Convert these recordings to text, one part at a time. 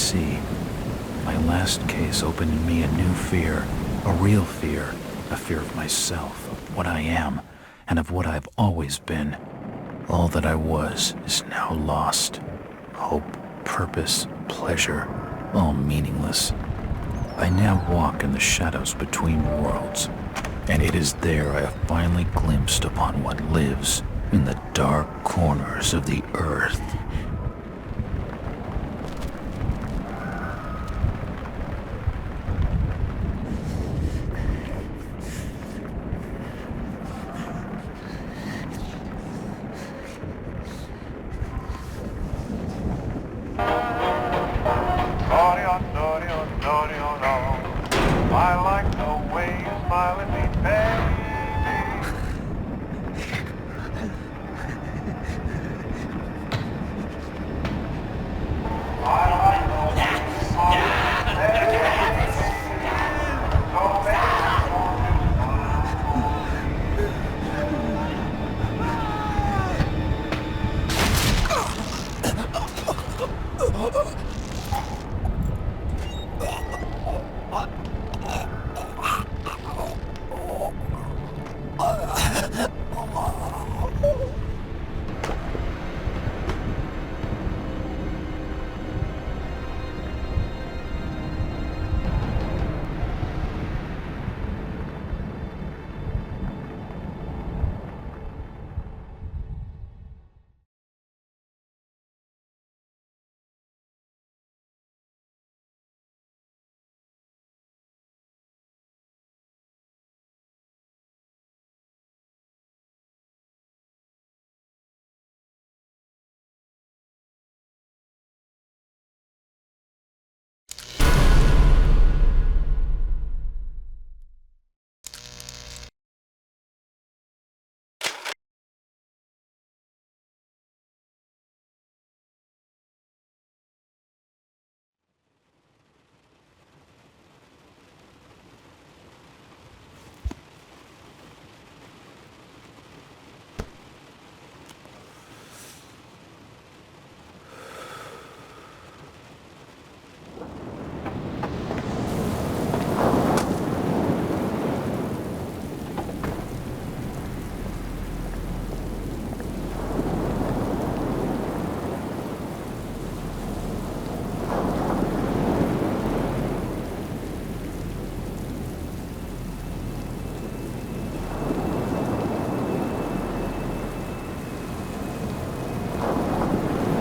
see. My last case opened in me a new fear, a real fear, a fear of myself, of what I am, and of what I've always been. All that I was is now lost. Hope, purpose, pleasure, all meaningless. I now walk in the shadows between worlds, and it is there I have finally glimpsed upon what lives in the dark corners of the earth. I like the way you smile at me, baby.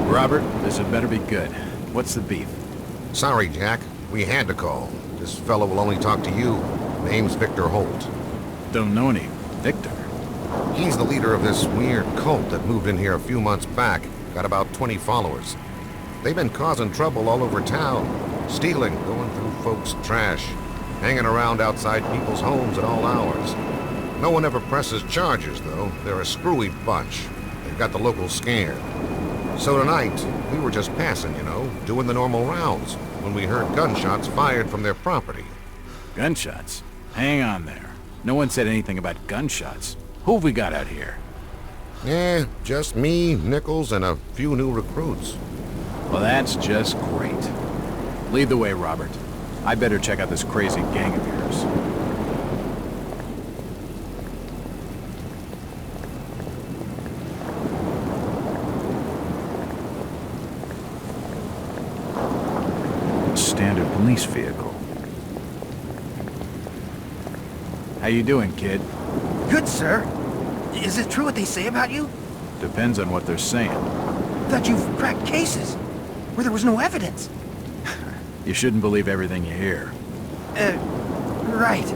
Robert, this had better be good. What's the beef? Sorry, Jack. We had to call. This fellow will only talk to you. Name's Victor Holt. Don't know any Victor. He's the leader of this weird cult that moved in here a few months back. Got about 20 followers. They've been causing trouble all over town. Stealing, going through folks' trash. Hanging around outside people's homes at all hours. No one ever presses charges, though. They're a screwy bunch. They've got the locals scared. So tonight, we were just passing, you know, doing the normal rounds, when we heard gunshots fired from their property. Gunshots? Hang on there. No one said anything about gunshots. Who have we got out here? Just me, Nichols, and a few new recruits. Well, that's just great. Lead the way, Robert. I better check out this crazy gang of yours. Standard police vehicle. How you doing, kid? Good, sir. Is it true what they say about you? Depends on what they're saying. That you've cracked cases where there was no evidence. You shouldn't believe everything you hear. Right.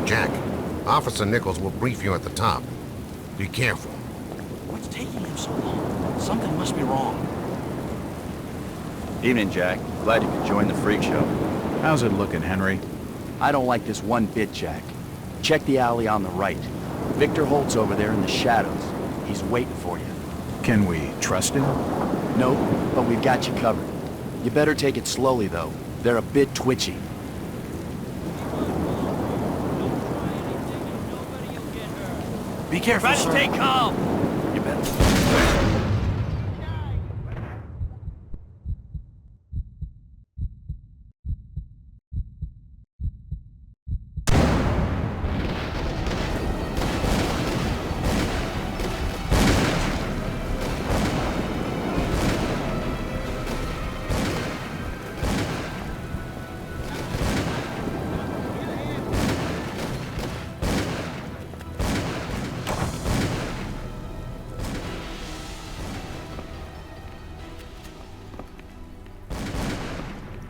Jack, Officer Nichols will brief you at the top. Be careful. What's taking him so long? Something must be wrong. Evening, Jack. Glad you could join the freak show. How's it looking, Henry? I don't like this one bit, Jack. Check the alley on the right. Victor Holt's over there in the shadows. He's waiting for you. Can we trust him? Nope, but we've got you covered. You better take it slowly, though. They're a bit twitchy. Be careful, Try to sir. stay calm. You better.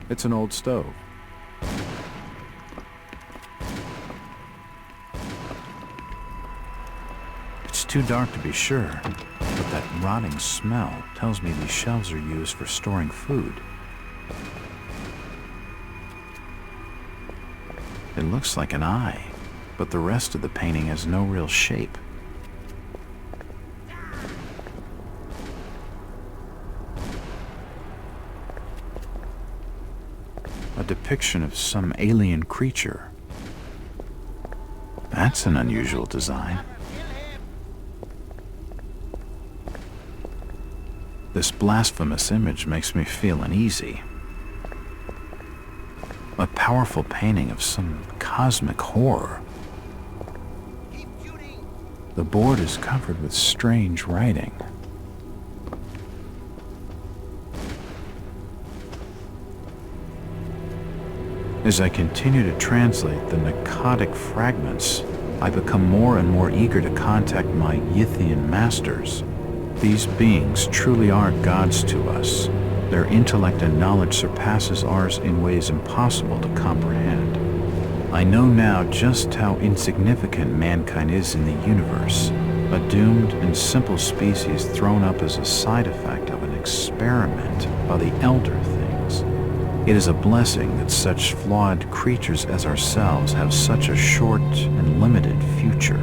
It's an old stove. It's too dark to be sure, but that rotting smell tells me these shelves are used for storing food. It looks like an eye, but the rest of the painting has no real shape. A depiction of some alien creature. That's an unusual design. This blasphemous image makes me feel uneasy. A powerful painting of some cosmic horror. The board is covered with strange writing. As I continue to translate the narcotic fragments, I become more and more eager to contact my Yithian masters. These beings truly are gods to us. Their intellect and knowledge surpasses ours in ways impossible to comprehend. I know now just how insignificant mankind is in the universe, a doomed and simple species thrown up as a side effect of an experiment by the elder things. It is a blessing that such flawed creatures as ourselves have such a short and limited future.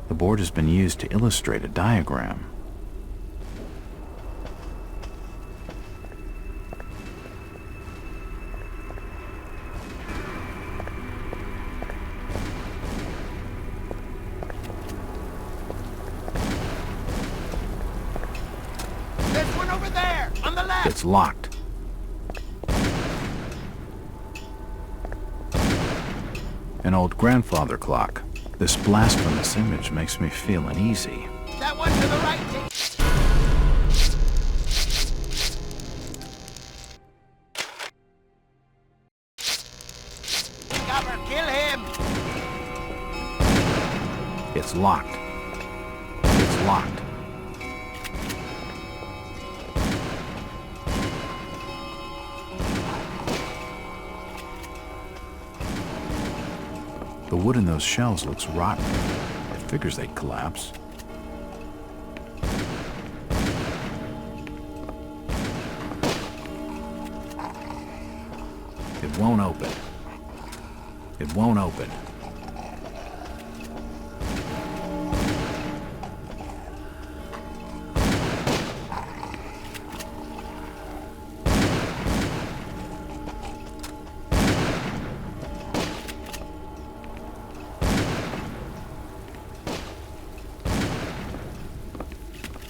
The board has been used to illustrate a diagram. There's one over there, on the left! It's locked. An old grandfather clock. This blasphemous image makes me feel uneasy. That one to the right! Cover, kill him! It's locked. It's locked. The wood in those shelves looks rotten. It figures they'd collapse. It won't open. It won't open.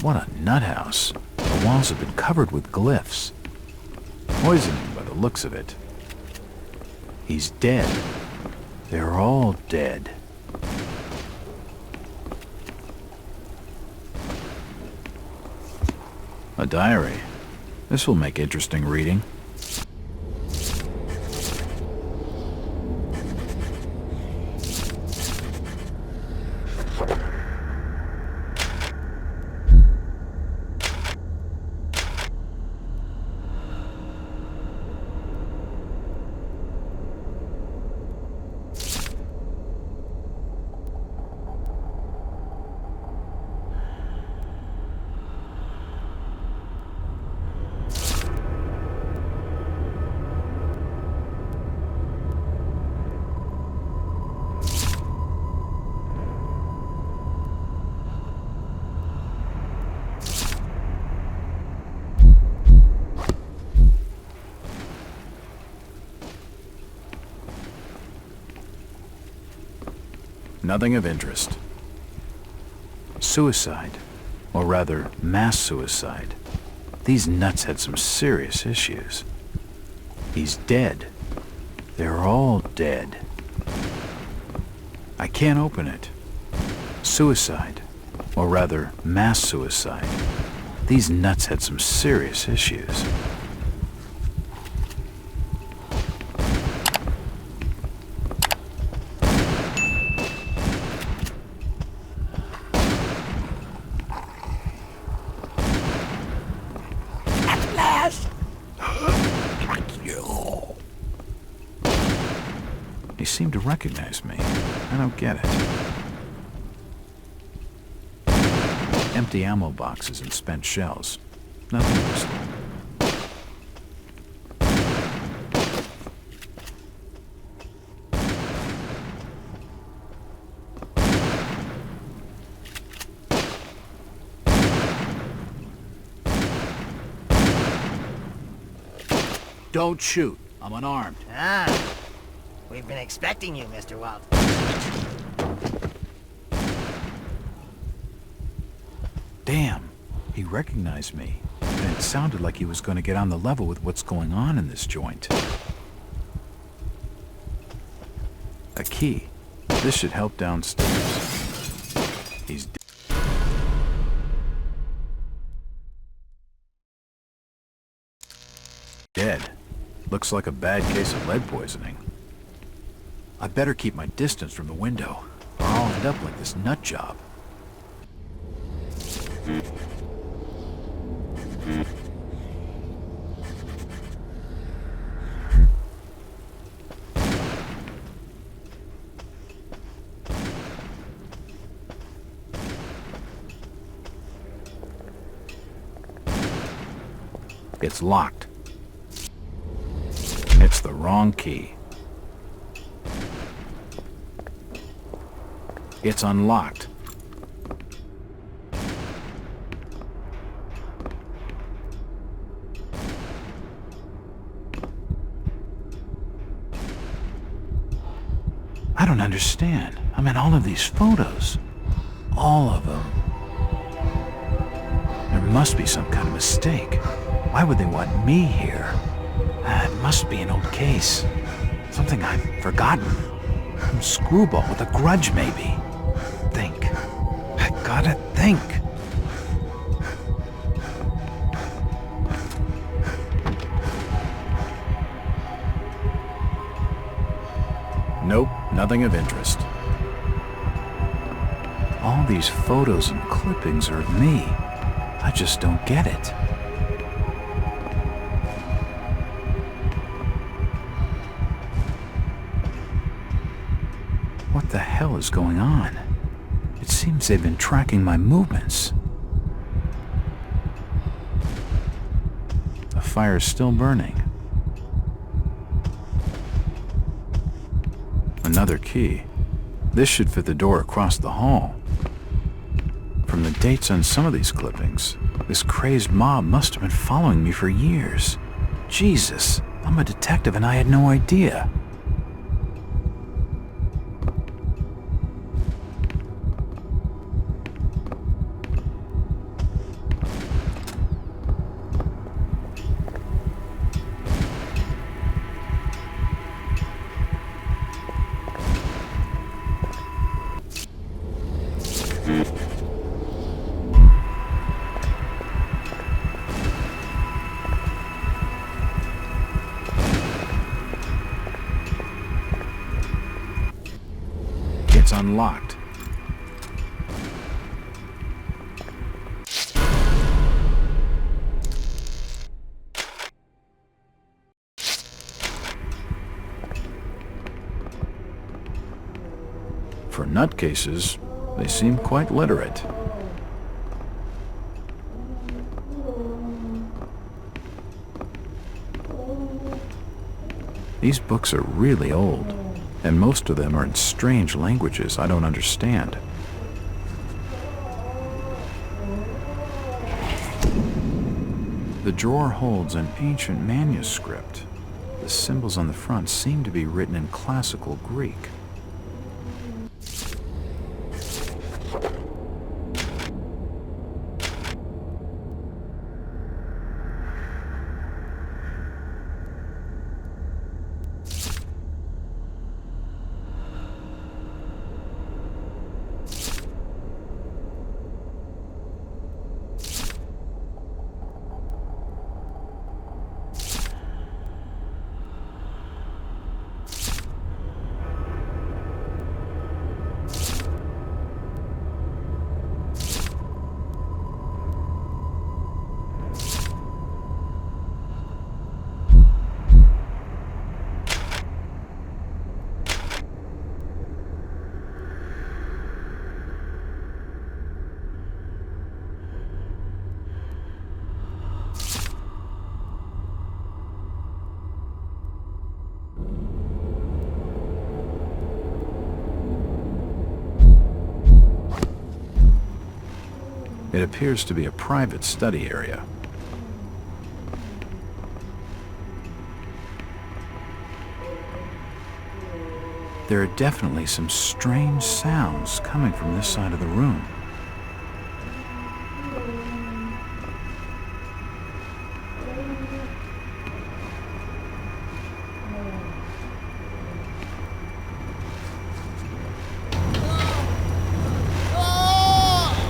What a nut house. The walls have been covered with glyphs. Poisoning by the looks of it. He's dead. They're all dead. A diary. This will make interesting reading. Nothing of interest. Suicide, or rather, mass suicide. These nuts had some serious issues. He's dead. They're all dead. I can't open it. Suicide, or rather, mass suicide. These nuts had some serious issues. At last! He seemed to recognize me. I don't get it. Empty ammo boxes and spent shells. Nothing useful. Don't shoot. I'm unarmed. Ah, we've been expecting you, Mr. Walt. Damn, he recognized me. And it sounded like he was going to get on the level with what's going on in this joint. A key. This should help downstairs. He's dead. Looks like a bad case of lead poisoning. I better keep my distance from the window, or I'll end up like this nut job. It's locked. It's the wrong key. It's unlocked. I don't understand. I mean, all of these photos. All of them. There must be some kind of mistake. Why would they want me here? It must be an old case. Something I've forgotten. Some screwball with a grudge, maybe. Think. I gotta think. Nope, nothing of interest. All these photos and clippings are of me. I just don't get it. What the hell is going on? It seems they've been tracking my movements. The fire's still burning. Another key. This should fit the door across the hall. From the dates on some of these clippings, this crazed mob must have been following me for years. Jesus, I'm a detective and I had no idea. It's unlocked. For nutcases, they seem quite literate. These books are really old, and most of them are in strange languages I don't understand. The drawer holds an ancient manuscript. The symbols on the front seem to be written in classical Greek. It appears to be a private study area. There are definitely some strange sounds coming from this side of the room.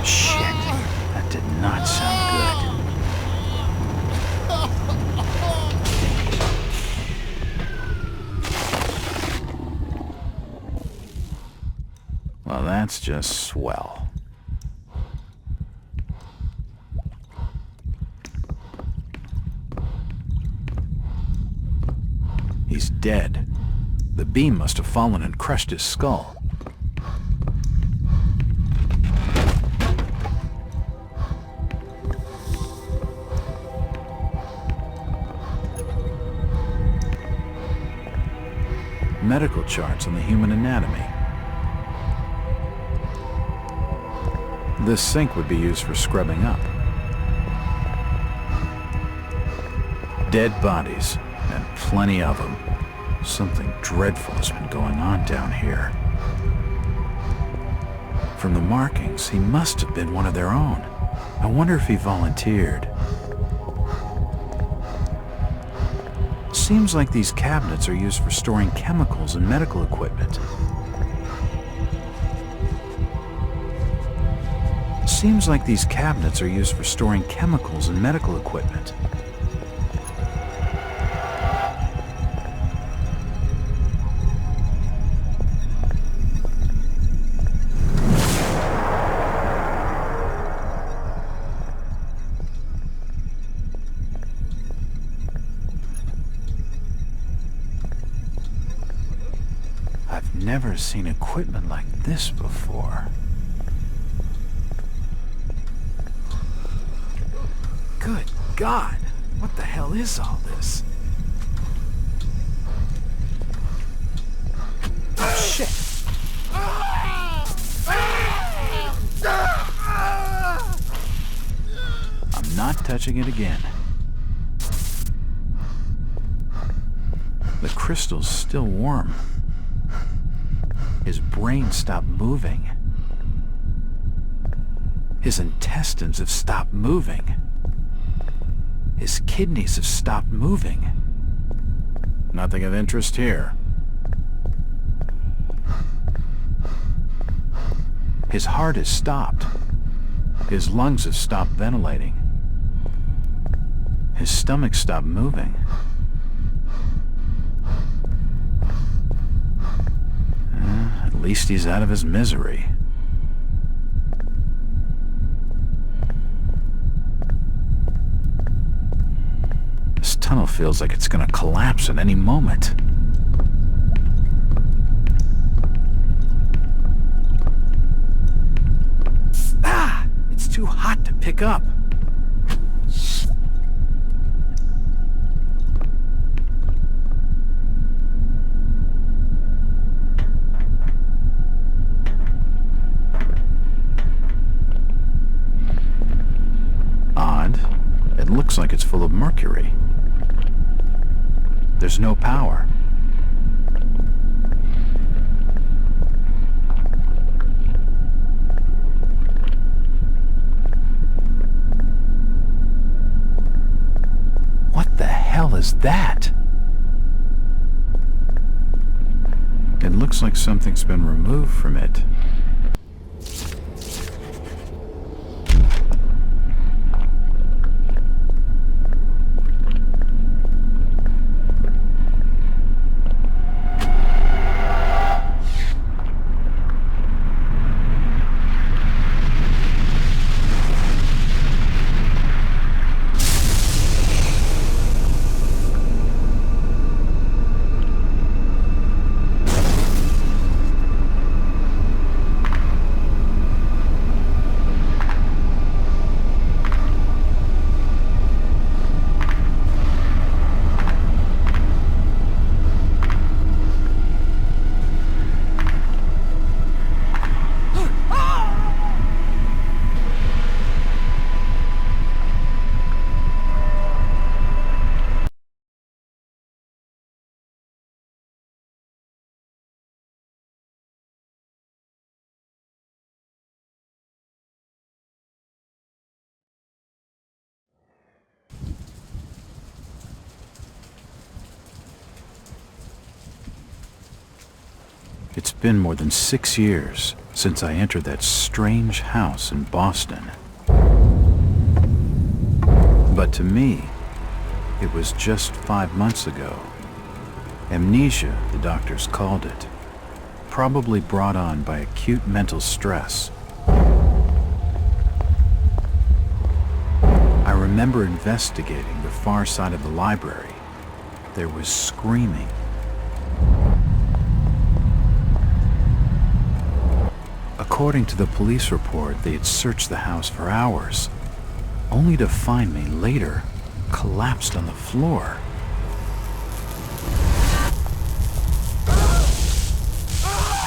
Shit, that did not sound good. Well, that's just swell. He's dead. The beam must have fallen and crushed his skull. Medical charts on the human anatomy. This sink would be used for scrubbing up. Dead bodies, and plenty of them. Something dreadful has been going on down here. From the markings, he must have been one of their own. I wonder if he volunteered. Seems like these cabinets are used for storing chemicals and medical equipment. Seems like these cabinets are used for storing chemicals and medical equipment. I've never seen equipment like this before. Good God, what the hell is all this? Oh, shit! I'm not touching it again. The crystal's still warm. His brain stopped moving. His intestines have stopped moving. His kidneys have stopped moving. Nothing of interest here. His heart has stopped. His lungs have stopped ventilating. His stomach stopped moving. At least he's out of his misery. This tunnel feels like it's gonna collapse at any moment. Ah! It's too hot to pick up. Odd. It looks like it's full of mercury. There's no power. What the hell is that? It looks like something's been removed from it. been more than 6 years since I entered that strange house in Boston. But to me, it was just 5 months ago. Amnesia, the doctors called it, probably brought on by acute mental stress. I remember investigating the far side of the library. There was screaming. According to the police report, they had searched the house for hours, only to find me later collapsed on the floor.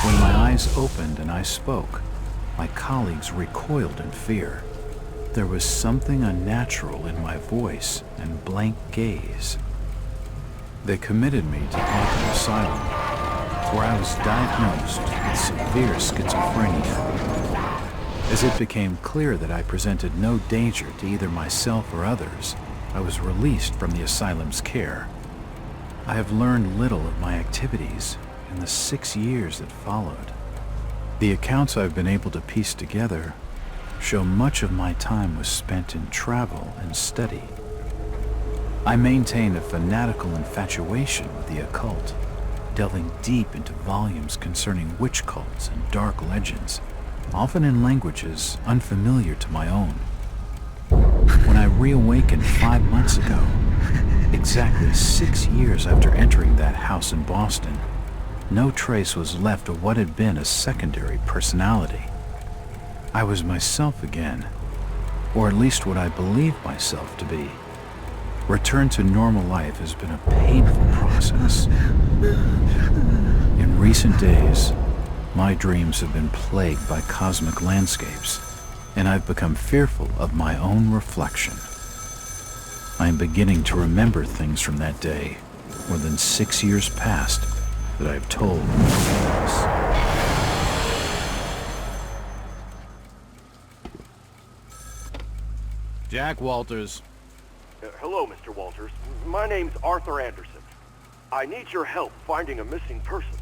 When my eyes opened and I spoke, my colleagues recoiled in fear. There was something unnatural in my voice and blank gaze. They committed me to Arkham Asylum, where I was diagnosed with severe schizophrenia. As it became clear that I presented no danger to either myself or others, I was released from the asylum's care. I have learned little of my activities in the 6 years that followed. The accounts I've been able to piece together show much of my time was spent in travel and study. I maintain a fanatical infatuation with the occult, delving deep into volumes concerning witch cults and dark legends, often in languages unfamiliar to my own. When I reawakened 5 months ago, exactly 6 years after entering that house in Boston, no trace was left of what had been a secondary personality. I was myself again, or at least what I believed myself to be. Return to normal life has been a painful process. In recent days, my dreams have been plagued by cosmic landscapes, and I've become fearful of my own reflection. I am beginning to remember things from that day, more than 6 years past, that I've told no one else. Jack Walters. Hello, Mr. Walters. My name's Arthur Anderson. I need your help finding a missing person.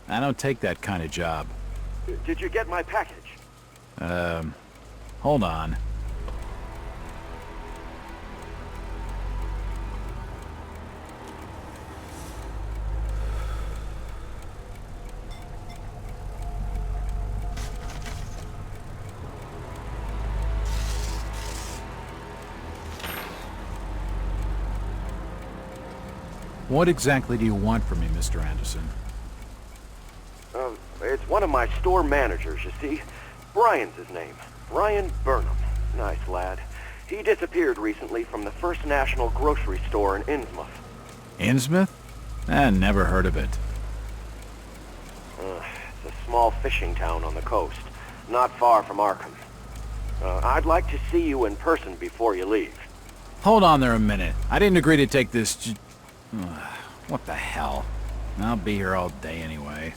I don't take that kind of job. Did you get my package? Hold on. What exactly do you want from me, Mr. Anderson? It's one of my store managers, you see. Brian's his name. Brian Burnham. Nice lad. He disappeared recently from the First National grocery store in Innsmouth. Innsmouth? Never heard of it. It's a small fishing town on the coast, not far from Arkham. I'd like to see you in person before you leave. Hold on there a minute. I didn't agree to take this what the hell? I'll be here all day anyway.